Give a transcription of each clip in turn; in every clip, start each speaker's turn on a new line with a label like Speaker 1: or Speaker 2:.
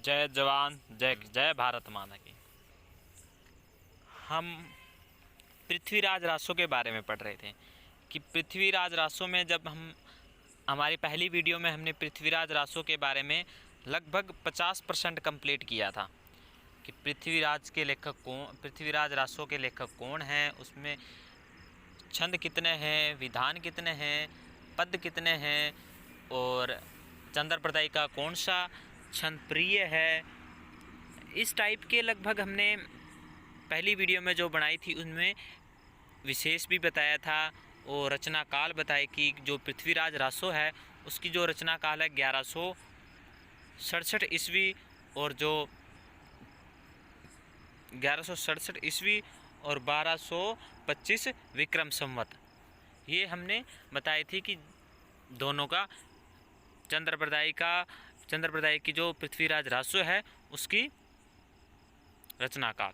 Speaker 1: जय जवान जय जय भारत माता की। हम पृथ्वीराज रासो के बारे में पढ़ रहे थे कि पृथ्वीराज रासो में जब हमारी पहली वीडियो में हमने पृथ्वीराज रासो के बारे में लगभग 50% कंप्लीट किया था कि पृथ्वीराज रासो के लेखक कौन हैं, उसमें छंद कितने हैं, विधान कितने हैं, पद कितने हैं और चंद्रप्रदायी का कौन सा छंद प्रिय है। इस टाइप के लगभग हमने पहली वीडियो में जो बनाई थी उनमें विशेष भी बताया था और रचना काल बताए कि जो पृथ्वीराज रासो है उसकी जो रचना काल है 1167 ईस्वी और जो 1167 ईस्वी और 1225 विक्रम संवत, ये हमने बताई थी कि दोनों का चंद्रप्रदायी की जो पृथ्वीराज रासो है उसकी रचना काल।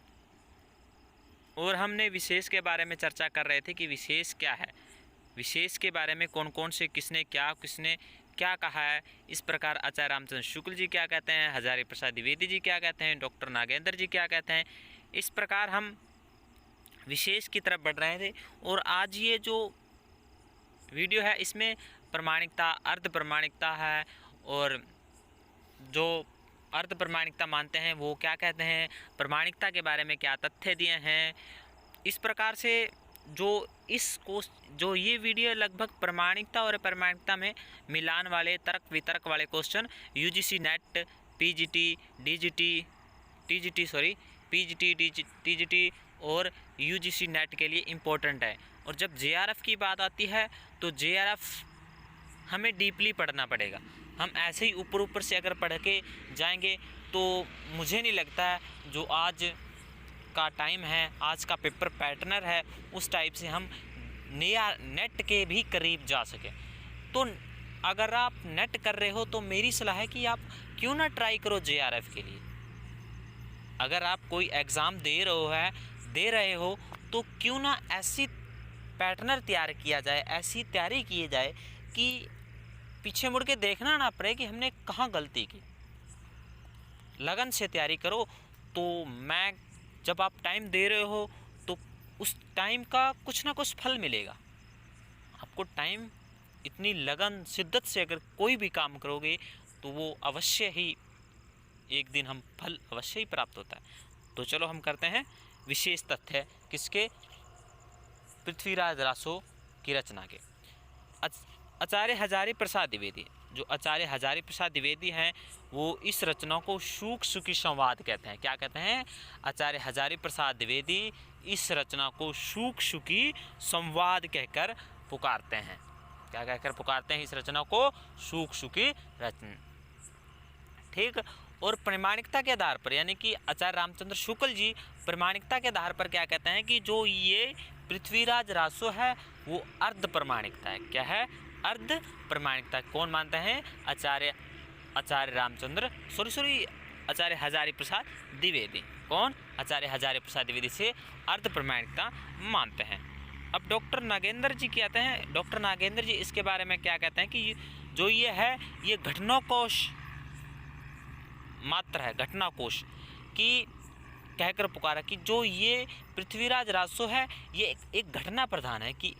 Speaker 1: और हमने विशेष के बारे में चर्चा कर रहे थे कि विशेष क्या है, विशेष के बारे में कौन कौन से किसने क्या कहा है। इस प्रकार आचार्य रामचंद्र शुक्ल जी क्या कहते हैं, हजारी प्रसाद द्विवेदी जी क्या कहते हैं, डॉक्टर नागेंद्र जी क्या कहते हैं। इस प्रकार हम विशेष की तरफ बढ़ रहे थे। और आज ये जो वीडियो है इसमें प्रमाणिकता, अर्ध प्रमाणिकता है और जो अर्ध प्रमाणिकता मानते हैं वो क्या कहते हैं, प्रमाणिकता के बारे में क्या तथ्य दिए हैं। इस प्रकार से जो ये वीडियो लगभग प्रमाणिकता और अप्रमाणिकता में मिलान वाले तर्क वितर्क वाले क्वेश्चन यूजीसी नेट, पीजीटी और यूजीसी नेट के लिए इम्पोर्टेंट है। और जब जेआरएफ की बात आती है तो जेआरएफ हमें डीपली पढ़ना पड़ेगा। हम ऐसे ही ऊपर से अगर पढ़ के जाएंगे तो मुझे नहीं लगता है जो आज का टाइम है, आज का पेपर पैटर्नर है, उस टाइप से हम नेट के भी करीब जा सके। तो अगर आप नेट कर रहे हो तो मेरी सलाह है कि आप क्यों ना ट्राई करो जेआरएफ के लिए। अगर आप कोई एग्ज़ाम दे रहे हो तो क्यों ना ऐसी पैटर्नर तैयार किया जाए, ऐसी तैयारी की जाए कि पीछे मुड़ के देखना ना पड़े कि हमने कहाँ गलती की। लगन से तैयारी करो। तो जब आप टाइम दे रहे हो तो उस टाइम का कुछ ना कुछ फल मिलेगा आपको। टाइम इतनी लगन शिद्दत से अगर कोई भी काम करोगे तो वो अवश्य ही एक दिन हम फल अवश्य ही प्राप्त होता है। तो चलो हम करते हैं विशेष तथ्य किसके, पृथ्वीराज रासो की रचना के। आचार्य हजारी प्रसाद द्विवेदी, जो आचार्य हजारी प्रसाद द्विवेदी हैं वो इस रचना को शूक सुखी संवाद कहते हैं। क्या कहते हैं? आचार्य हजारी प्रसाद द्विवेदी इस रचना को शूक सुखी संवाद कहकर पुकारते हैं। क्या कहकर पुकारते हैं इस रचना को? शूक सुखी रचना। ठीक। और प्रमाणिकता के आधार पर, यानी कि आचार्य रामचंद्र शुक्ल जी प्रमाणिकता के आधार पर क्या कहते हैं कि जो ये पृथ्वीराज रासो है वो अर्ध प्रमाणिकता है। क्या है? अर्ध प्रमाणिकता। कौन मानते हैं? आचार्य हजारी प्रसाद द्विवेदी। कौन? आचार्य हजारी प्रसाद द्विवेदी से अर्ध प्रमाणिकता मानते हैं। अब डॉक्टर नागेंद्र जी कहते हैं, डॉक्टर नागेंद्र जी इसके बारे में क्या कहते हैं कि जो ये है ये घटनाकोश मात्र है, घटनाकोश की कहकर पुकारा कि जो ये पृथ्वीराज रासो है ये एक घटना प्रधान है कि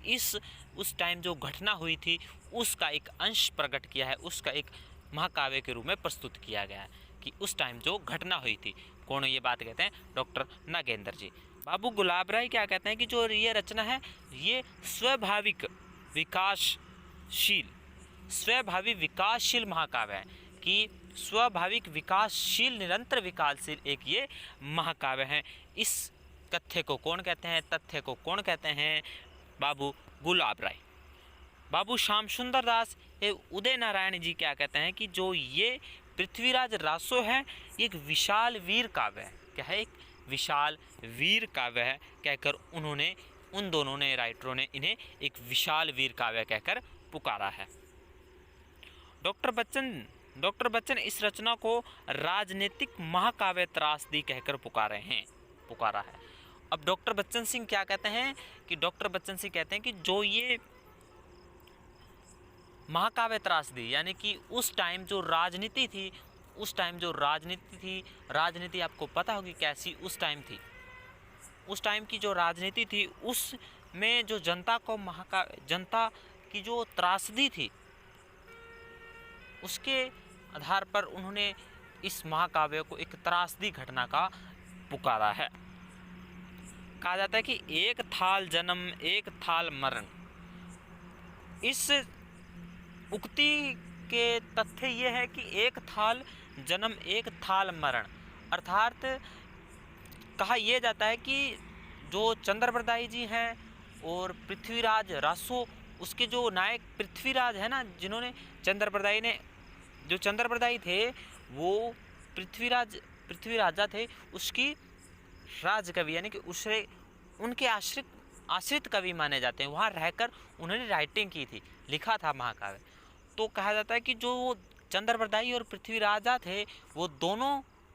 Speaker 1: उस टाइम जो घटना हुई थी उसका एक अंश प्रकट किया है, उसका एक महाकाव्य के रूप में प्रस्तुत किया गया है कि उस टाइम जो घटना हुई थी। कौन ये बात कहते हैं? डॉक्टर नागेंद्र जी। बाबू गुलाब राय क्या कहते हैं कि जो ये रचना है ये स्वाभाविक विकासशील महाकाव्य है कि स्वाभाविक विकासशील निरंतर विकासशील एक ये महाकाव्य है। इस तथ्य को कौन कहते हैं? तथ्य को कौन कहते हैं? बाबू गुलाब राय। बाबू श्याम सुंदर दास उदय नारायण जी क्या कहते हैं कि जो ये पृथ्वीराज रासो है ये एक विशाल वीर काव्य है। क्या है? एक विशाल वीर काव्य है कहकर उन दोनों ने राइटरों ने इन्हें एक विशाल वीर काव्य कहकर पुकारा है। डॉक्टर बच्चन इस रचना को राजनीतिक महाकाव्य त्रासदी कहकर पुकारा है। अब डॉक्टर बच्चन सिंह क्या कहते हैं कि डॉक्टर बच्चन सिंह कहते हैं कि जो ये महाकाव्य त्रासदी यानी कि उस टाइम जो राजनीति थी उस टाइम जो राजनीति थी, राजनीति आपको पता होगी कैसी उस टाइम थी। उस टाइम की जो राजनीति थी उसमें जो जनता को जनता की जो त्रासदी थी उसके आधार पर उन्होंने इस महाकाव्य को एक त्रासदी घटना का पुकारा है। कहा जाता है कि एक थाल जन्म एक थाल मरण। इस उक्ति के तथ्य ये है कि एक थाल जन्म एक थाल मरण, अर्थात कहा यह जाता है कि जो चंद्रप्रदायी जी हैं और पृथ्वीराज रासो, उसके जो नायक पृथ्वीराज है ना, जिन्होंने जो चंद्रप्रदायी थे वो पृथ्वीराजा थे, उसकी राजकवि यानी कि उनके आश्रित कवि माने जाते हैं। वहाँ रहकर उन्होंने राइटिंग की थी, लिखा था महाकाव्य। तो कहा जाता है कि जो चंद्रप्रदायी और पृथ्वीराजा थे वो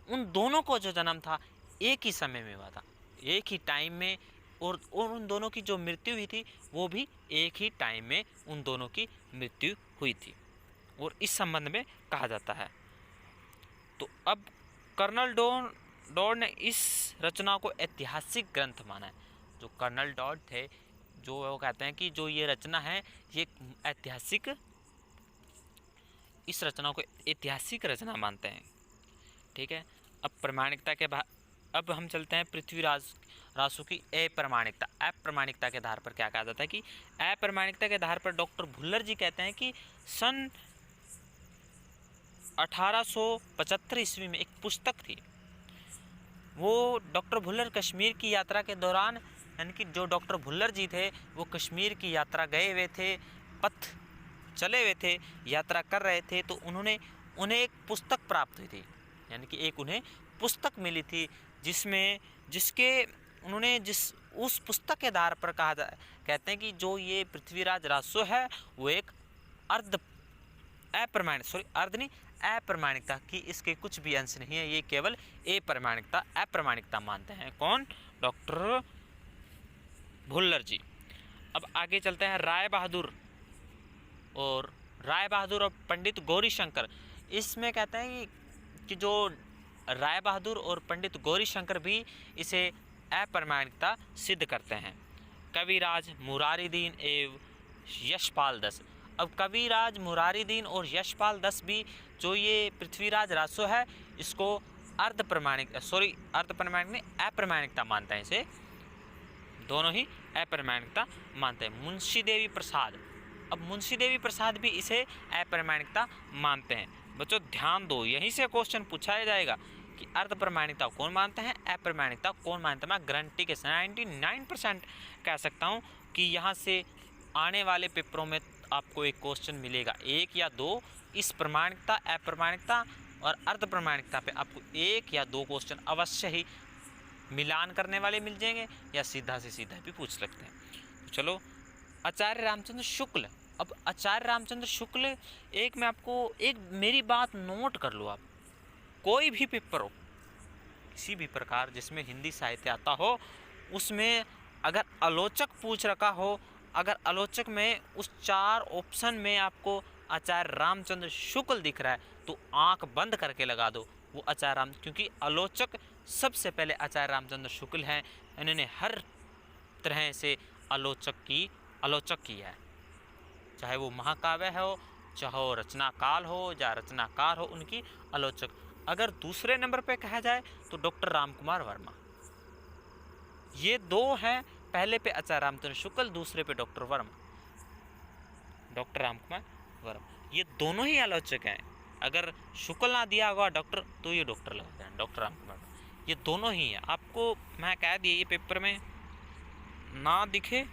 Speaker 1: उन दोनों को जो जन्म था एक ही समय में हुआ था, एक ही टाइम में, और उन दोनों की जो मृत्यु हुई थी वो भी एक ही टाइम में उन दोनों की मृत्यु हुई थी, और इस संबंध में कहा जाता है। तो अब कर्नल डॉड ने इस रचना को ऐतिहासिक ग्रंथ माना है। जो कर्नल डॉड थे जो वो कहते हैं कि जो ये रचना है ये ऐतिहासिक, इस रचना को ऐतिहासिक रचना मानते हैं। ठीक है, अब प्रमाणिकता के अब हम चलते हैं पृथ्वीराज रासो की अप्रमाणिकता के आधार पर क्या कहा जाता है कि अप्रमाणिकता के आधार पर डॉक्टर भुल्लर जी कहते हैं कि सन 1875 ईस्वी में एक पुस्तक थी, वो डॉक्टर भुल्लर कश्मीर की यात्रा के दौरान, यानी कि जो डॉक्टर भुल्लर जी थे वो कश्मीर की यात्रा गए हुए थे, पथ चले हुए थे, यात्रा कर रहे थे, तो उन्हें एक पुस्तक प्राप्त हुई थी, यानी कि एक उन्हें पुस्तक मिली थी जिस उस पुस्तक के आधार पर कहते हैं कि जो ये पृथ्वीराज रासो है वो एक अप्रमाणिकता की इसके कुछ भी अंश नहीं है, ये केवल अप्रमाणिकता मानते हैं। कौन? डॉक्टर भुल्लर जी। अब आगे चलते हैं राय बहादुर और पंडित गौरीशंकर। इसमें कहते हैं कि जो राय बहादुर और पंडित गौरीशंकर भी इसे अप्रमाणिकता सिद्ध करते हैं। कविराज मुरारीदीन एवं यशपाल दस। अब कविराज मुरारीदीन और यशपाल दस भी जो ये पृथ्वीराज रासो है इसको अप्रमाणिकता मानते हैं, इसे दोनों ही अप्रमाणिकता मानते हैं। मुंशी देवी प्रसाद, अब मुंशी देवी प्रसाद भी इसे अप्रमाणिकता मानते हैं। बच्चों ध्यान दो, यहीं से क्वेश्चन पूछा जाएगा कि अर्धप्रमाणिकता कौन मानते हैं, अप्रमाणिकता कौन मानता है। मैं गारंटी के 99% कह सकता हूँ कि यहाँ से आने वाले पेपरों में आपको एक क्वेश्चन मिलेगा, एक या दो, इस प्रमाणिकता, अप्रमाणिकता और अर्धप्रमाणिकता पे आपको एक या दो क्वेश्चन अवश्य ही मिलान करने वाले मिल जाएंगे या सीधा से सीधा भी पूछ सकते हैं। तो चलो, आचार्य रामचंद्र शुक्ल। अब आचार्य रामचंद्र शुक्ल, मेरी बात नोट कर लो आप, कोई भी पेपर हो किसी भी प्रकार जिसमें हिंदी साहित्य आता हो, उसमें अगर आलोचक पूछ रखा हो, अगर आलोचक में उस 4 ऑप्शन में आपको आचार्य रामचंद्र शुक्ल दिख रहा है तो आंख बंद करके लगा दो, वो क्योंकि आलोचक सबसे पहले आचार्य रामचंद्र शुक्ल हैं। इन्होंने हर तरह से आलोचक किया है, चाहे वो महाकाव्य हो, चाहे वो रचनाकाल हो या रचनाकार हो, उनकी आलोचक। अगर दूसरे नंबर पे कहा जाए तो डॉक्टर रामकुमार वर्मा। ये दो हैं, पहले पे आचार्य रामचंद्र शुक्ल, दूसरे पे डॉक्टर रामकुमार वर्मा। ये दोनों ही आलोचक हैं। अगर शुक्ल ना दिया होगा डॉक्टर तो ये डॉक्टर लगा दें, डॉक्टर रामकुमार, ये दोनों ही हैं। आपको मैं कह दिया, ये पेपर में ना दिखे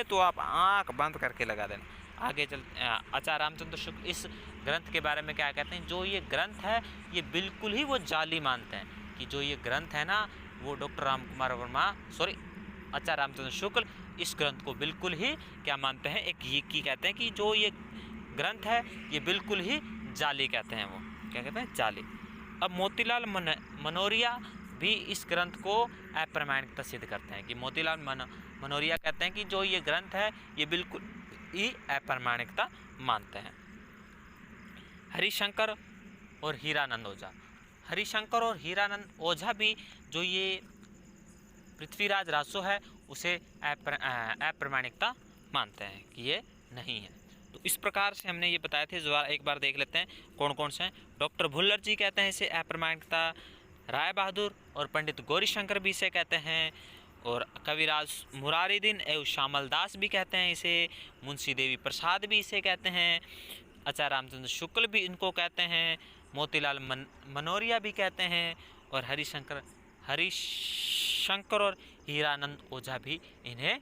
Speaker 1: तो आप आंख बंद करके लगा देना। आगे चलते, आचार्य रामचंद्र शुक्ल इस ग्रंथ के बारे में क्या कहते हैं, जो ये ग्रंथ है ये बिल्कुल ही वो जाली मानते हैं कि जो ये ग्रंथ है ना वो आचार्य रामचंद्र शुक्ल इस ग्रंथ को बिल्कुल ही क्या मानते हैं, कहते हैं कि जो ये ग्रंथ है ये बिल्कुल ही जाली कहते हैं, वो क्या कहते हैं, जाली। अब मोतीलाल मनोरिया भी इस ग्रंथ को अप्रमाणिकता सिद्ध करते हैं कि मोतीलाल मनोरिया कहते हैं कि जो ये ग्रंथ है ये बिल्कुल ही अप्रमाणिकता मानते हैं। हरिशंकर और हीरानंद ओझा। हरिशंकर और हीरानंद ओझा भी जो ये पृथ्वीराज रासो है उसे अप्रमाणिकता मानते हैं कि ये नहीं है। तो इस प्रकार से हमने ये बताए थे, जो एक बार देख लेते हैं कौन कौन से हैं। डॉक्टर भुल्लर जी कहते हैं इसे अप्रमाणिकता, राय बहादुर और पंडित गौरीशंकर भी इसे कहते हैं, और कविराज मुरारीदीन एवं श्यामल दास भी कहते हैं इसे, मुंशी देवी प्रसाद भी इसे कहते हैं, आचार्य रामचंद्र शुक्ल भी इनको कहते हैं, मोतीलाल मनोरिया भी कहते हैं, और हरिशंकर और हीरानंद ओझा भी इन्हें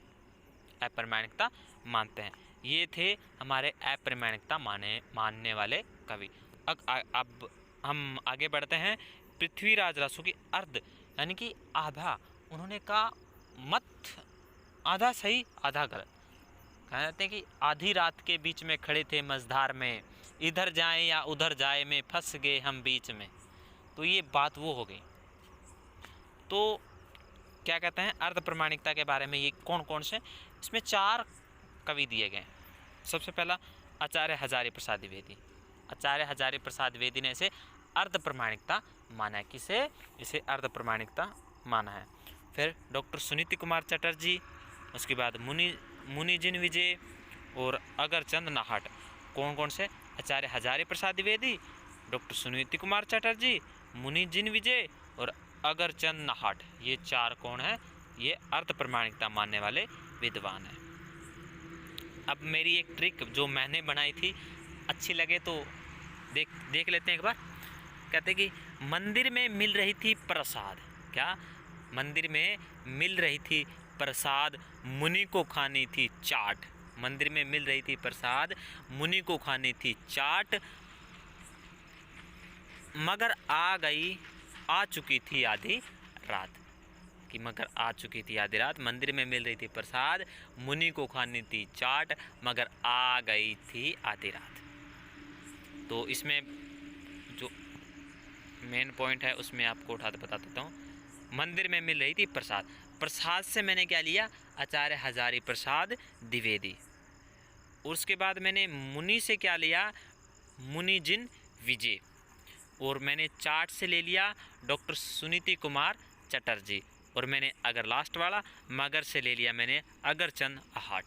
Speaker 1: अप्रमाणिकता मानते हैं। ये थे हमारे अप्रमाणिकता मानने वाले कवि। अब हम आगे बढ़ते हैं। पृथ्वीराज रासो की अर्ध यानी कि आधा, उन्होंने कहा मत आधा सही आधा गलत। कहते हैं कि आधी रात के बीच में खड़े थे मझधार में, इधर जाए या उधर जाए में फंस गए हम बीच में। तो ये बात वो हो गई। तो क्या कहते हैं अर्ध प्रमाणिकता के बारे में, ये कौन कौन से, इसमें 4 कवि दिए गए। सबसे पहला आचार्य हजारी प्रसाद द्विवेदी। आचार्य हजारी प्रसाद द्विवेदी ने इसे अर्ध प्रमाणिकता माना है। किसे? इसे अर्ध प्रमाणिकता माना है। फिर डॉक्टर सुनीति कुमार चटर्जी, उसके बाद मुनिजिन विजय और अगरचंद नाहट। कौन कौन से? आचार्य हजारी प्रसाद द्विवेदी, डॉक्टर सुनीति कुमार चटर्जी, मुनिजिन विजय और अगरचंद नाहट। ये 4 कौन है? ये अर्ध प्रमाणिकता मानने वाले विद्वान हैं। अब मेरी एक ट्रिक जो मैंने बनाई थी, अच्छी लगे तो देख लेते हैं एक बार। कहते कि मंदिर में मिल रही थी प्रसाद। क्या? मंदिर में मिल रही थी प्रसाद, मुनि को खानी थी चाट। मंदिर में मिल रही थी प्रसाद, मुनि को खानी थी चाट, मगर आ चुकी थी आधी रात। कि मगर आ चुकी थी आधी रात, मंदिर में मिल रही थी प्रसाद, मुनि को खानी थी चाट, मगर आ गई थी आधी रात। तो इसमें जो मेन पॉइंट है उसमें आपको उठा बता देता हूँ। मंदिर में मिल रही थी प्रसाद, प्रसाद से मैंने क्या लिया? आचार्य हजारी प्रसाद द्विवेदी। और उसके बाद मैंने मुनि से क्या लिया? मुनिजिन विजय। और मैंने चाट से ले लिया डॉक्टर सुनीति कुमार चटर्जी। और मैंने अगर लास्ट वाला मगर से ले लिया मैंने अगरचंद नाहट।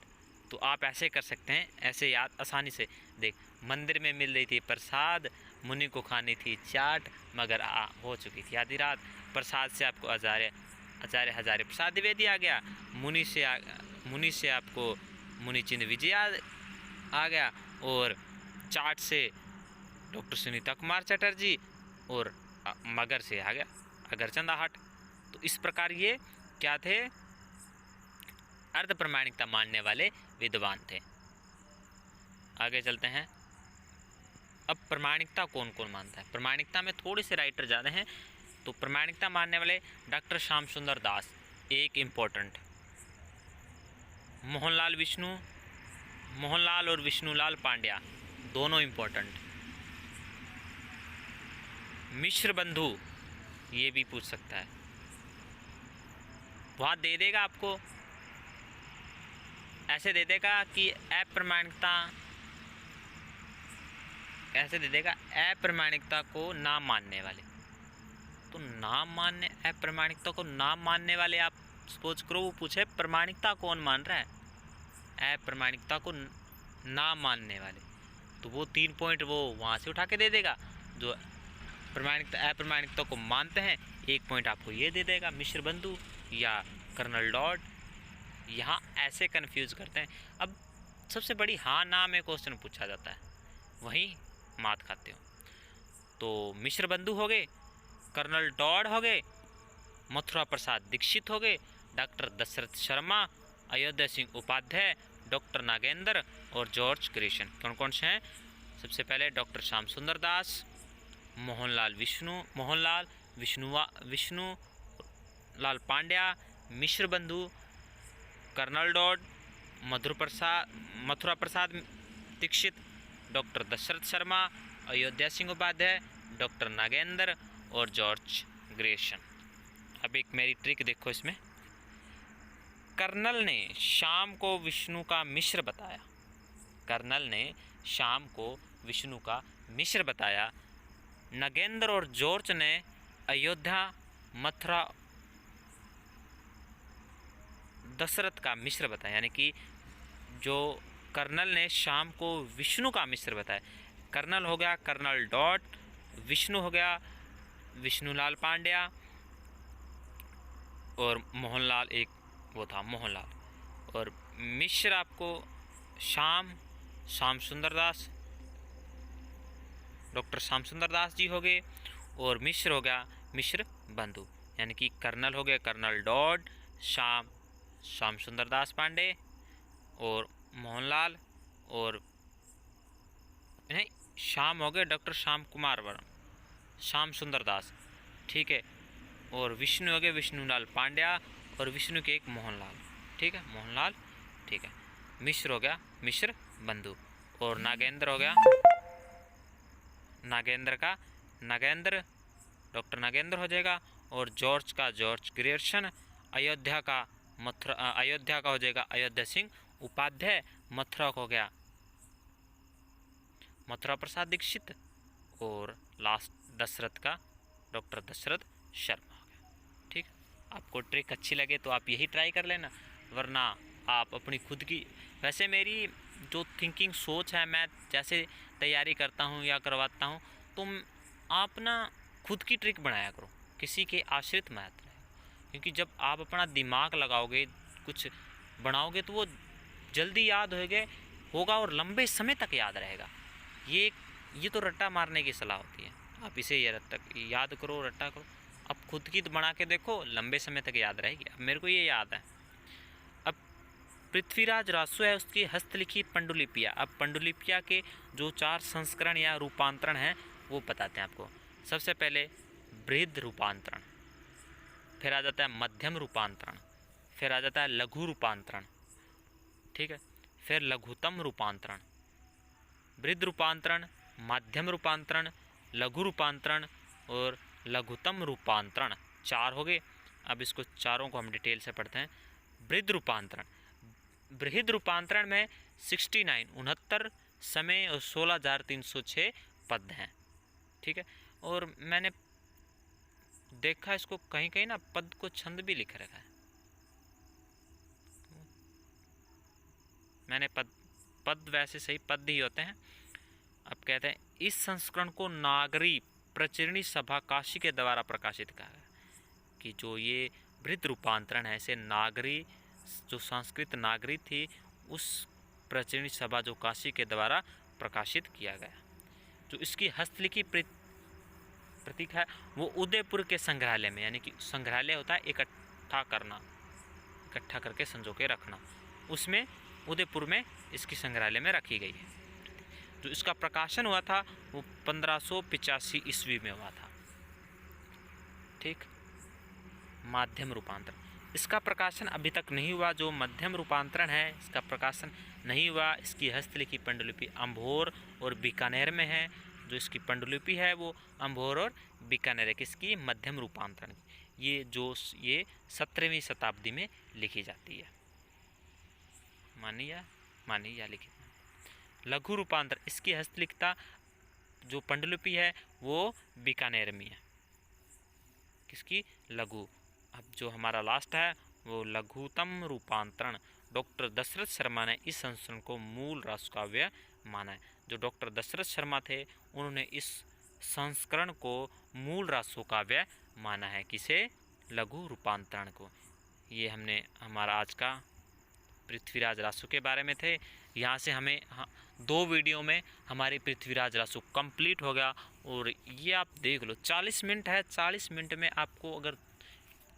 Speaker 1: तो आप ऐसे कर सकते हैं, ऐसे याद आसानी से देख। मंदिर में मिल रही थी प्रसाद, मुनि को खानी थी चाट, मगर हो चुकी थी आधी रात। प्रसाद से आपको आचार्य हजारी प्रसाद द्विवेदी आ गया, मुनि से आपको मुनिचिन विजय आ गया, और चाट से डॉक्टर सुनीता कुमार चटर्जी, और मगर से आ गया अगरचंद नाहट। तो इस प्रकार ये क्या थे? अर्ध प्रमाणिकता मानने वाले विद्वान थे। आगे चलते हैं। अब प्रमाणिकता कौन कौन मानता है? प्रमाणिकता में थोड़े से राइटर ज़्यादा हैं। तो प्रमाणिकता मानने वाले डॉक्टर श्याम सुंदर दास एक इम्पोर्टेंट, मोहनलाल और विष्णुलाल पांड्या दोनों इम्पोर्टेंट, मिश्र बंधु ये भी पूछ सकता है, वहाँ दे देगा आपको, ऐसे दे देगा कि अप्रमाणिकता, ऐसे दे देगा अप्रमाणिकता को ना मानने वाले। तो अप्रमाणिकता को ना मानने वाले, आप सपोज करो वो पूछे प्रमाणिकता कौन मान रहा है, अप्रमाणिकता को ना मानने वाले, तो वो 3 पॉइंट वो वहाँ से उठा के दे देगा। जो अप्रमाणिकता को मानते हैं 1 पॉइंट आपको ये दे देगा, मिश्र बंधु या कर्नल डॉड। यहाँ ऐसे कंफ्यूज करते हैं। अब सबसे बड़ी हाँ ना में क्वेश्चन पूछा जाता है, वहीं मात खाते हो। तो मिश्र बंधु हो गए, कर्नल डॉड हो गए, मथुरा प्रसाद दीक्षित हो गए, डॉक्टर दशरथ शर्मा, अयोध्या सिंह उपाध्याय, डॉक्टर नागेंद्र और जॉर्ज ग्रेशन। कौन कौन से हैं? सबसे पहले डॉक्टर श्याम सुंदर दास, मोहनलाल विष्णुलाल पांड्या, मिश्र बंधु, colonel dot, Mathura Prasad Dixit, doctor Dasharath Sharma, Ayodhya Singh Upadhyay, doctor Nagendra और जॉर्ज ग्रेशन। अब एक मेरी ट्रिक देखो इसमें। कर्नल ने शाम को विष्णु का मिश्र बताया, कर्नल ने शाम को विष्णु का मिश्र बताया, नगेंद्र और जॉर्ज ने अयोध्या, मथुरा, दशरथ का मिश्र बताया, यानी कि जो कर्नल ने शाम को विष्णु का मिश्र बताया। कर्नल हो गया कर्नल डॉट, विष्णु हो गया विष्णुलाल पांड्या, और मोहनलाल एक वो था मोहनलाल, और मिश्र आपको श्याम सुंदर दास, डॉक्टर श्याम सुंदर दास जी हो गए, और मिश्र हो गया मिश्र बंधु, यानी कि कर्नल हो गए कर्नल डॉट, श्याम सुंदर दास पांडे और मोहनलाल, और नहीं श्याम हो गए डॉक्टर श्याम कुमार वर्मा, श्याम सुंदर दास, ठीक है, और विष्णु हो गए विष्णुलाल पांड्या, और विष्णु के एक मोहनलाल, ठीक है मोहनलाल, ठीक है। मिश्र हो गया मिश्र बंधु, और नागेंद्र हो गया नागेंद्र डॉक्टर नागेंद्र हो जाएगा, और जॉर्ज का जॉर्ज ग्रियर्सन, अयोध्या का हो जाएगा अयोध्या सिंह उपाध्याय, मथुरा को हो गया मथुरा प्रसाद दीक्षित, और लास्ट दशरथ का डॉक्टर दशरथ शर्मा हो गया, ठीक। आपको ट्रिक अच्छी लगे तो आप यही ट्राई कर लेना, वरना आप अपनी खुद की, वैसे मेरी जो थिंकिंग सोच है, मैं जैसे तैयारी करता हूँ या करवाता हूँ, तो आप ना खुद की ट्रिक बनाया करो, किसी के आश्रित मत रहे, क्योंकि जब आप अपना दिमाग लगाओगे कुछ बनाओगे तो वो जल्दी याद होगा और लंबे समय तक याद रहेगा। ये तो रट्टा मारने की सलाह होती है, आप इसे याद करो, रट्टा करो, अब खुद की तो बना के देखो, लंबे समय तक याद रहेगी। अब मेरे को ये याद है, अब पृथ्वीराज रासो है उसकी हस्तलिखी पांडुलिपियाँ। अब पांडुलिपियाँ के जो 4 संस्करण या रूपांतरण हैं वो बताते हैं आपको। सबसे पहले बृहद रूपांतरण, फिर आ जाता है मध्यम रूपांतरण, फिर आ जाता है लघु रूपांतरण, ठीक है, फिर लघुतम रूपांतरण, बृहद रूपांतरण, मध्यम रूपांतरण, लघु रूपांतरण और लघुतम रूपांतरण, 4 हो गए। अब इसको चारों को हम डिटेल से पढ़ते हैं। बृहद रूपांतरण में 69 समय और 16,306 पद हैं, ठीक है। और मैंने देखा इसको कहीं कहीं ना पद को छंद भी लिख रखा है, मैंने पद वैसे सही पद ही होते हैं। अब कहते हैं इस संस्करण को नागरी प्रचुरणी सभा काशी के द्वारा प्रकाशित कहा है, कि जो ये बृहद रूपांतरण है इसे नागरी, जो संस्कृत नागरी थी उस प्रचुरणी सभा जो काशी के द्वारा प्रकाशित किया गया। जो इसकी हस्तलिखी प्रतीक है वो उदयपुर के संग्रहालय में, यानी कि संग्रहालय होता है इकट्ठा करके संजो के रखना, उसमें उदयपुर में इसकी संग्रहालय में रखी गई है। जो इसका प्रकाशन हुआ था वो 1585 ईस्वी में हुआ था, ठीक। माध्यम रूपांतरण, इसका प्रकाशन अभी तक नहीं हुआ। जो मध्यम रूपांतरण है इसका प्रकाशन नहीं हुआ। इसकी हस्तलिखी पांडुलिपि अम्भोर और बीकानेर में है। जो इसकी पांडुलिपि है वो अम्भोर और बीकानेर है, किसकी, मध्यम रूपांतरण की। ये 17वीं शताब्दी में लिखी जाती है, मानी या लिखित। लघु रूपांतरण, इसकी हस्तलिखिता जो पांडुलिपि है वो बीकानेर में है, किसकी, लघु। अब जो हमारा लास्ट है वो लघुतम रूपांतरण, डॉक्टर दशरथ शर्मा ने इस संस्करण को मूल राष्ट्रकाव्य माना है। जो डॉक्टर दशरथ शर्मा थे उन्होंने इस संस्करण को मूल राष्ट्रकाव्य माना है, किसे, लघु रूपांतरण को। ये हमने हमारा आज का पृथ्वीराज रासो के बारे में थे। यहाँ से हमें 2 वीडियो में हमारी पृथ्वीराज रासो कंप्लीट हो गया। और ये आप देख लो 40 मिनट है, 40 मिनट में आपको अगर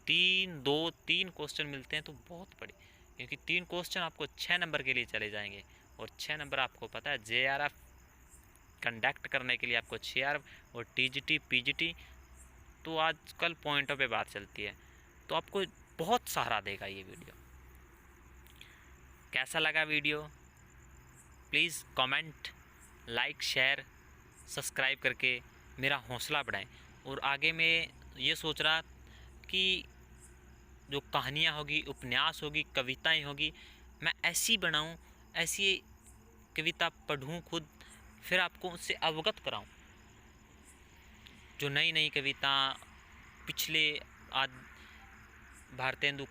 Speaker 1: 3 क्वेश्चन मिलते हैं तो बहुत बड़ी, क्योंकि 3 क्वेश्चन आपको 6 नंबर के लिए चले जाएंगे, और 6 नंबर आपको पता है JRF कंडक्ट करने के लिए आपको 6 और TGT PGT तो आजकल पॉइंटों पे बात चलती है, तो आपको बहुत सहारा देगा ये वीडियो। कैसा लगा video, please comment, like, share, subscribe करके मेरा हौसला बढ़ाएं। और आगे मैं ये सोच रहा कि जो कहानियाँ होगी, उपन्यास होगी, कविताएं होगी, मैं ऐसी बनाऊं, ऐसी कविता पढ़ूं खुद, फिर आपको उससे अवगत कराऊं, जो नई नई कविता पिछले भारतेंदु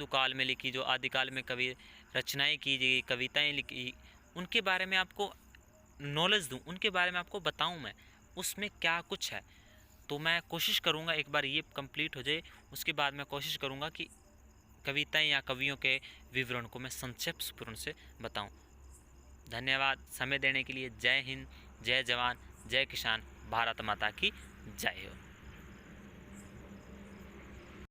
Speaker 1: काल में लिखी, जो आदिकाल में कवि रचनाएं की गई, कविताएं लिखी, उनके बारे में आपको नॉलेज दूं, उनके बारे में आपको बताऊं मैं उसमें क्या कुछ है। तो मैं कोशिश करूंगा एक बार ये कंप्लीट हो जाए, उसके बाद मैं कोशिश करूंगा कि कविताएं या कवियों के विवरण को मैं संक्षेप से बताऊं। धन्यवाद समय देने के लिए। जय हिंद, जय जवान, जय किसान, भारत माता की जय हो।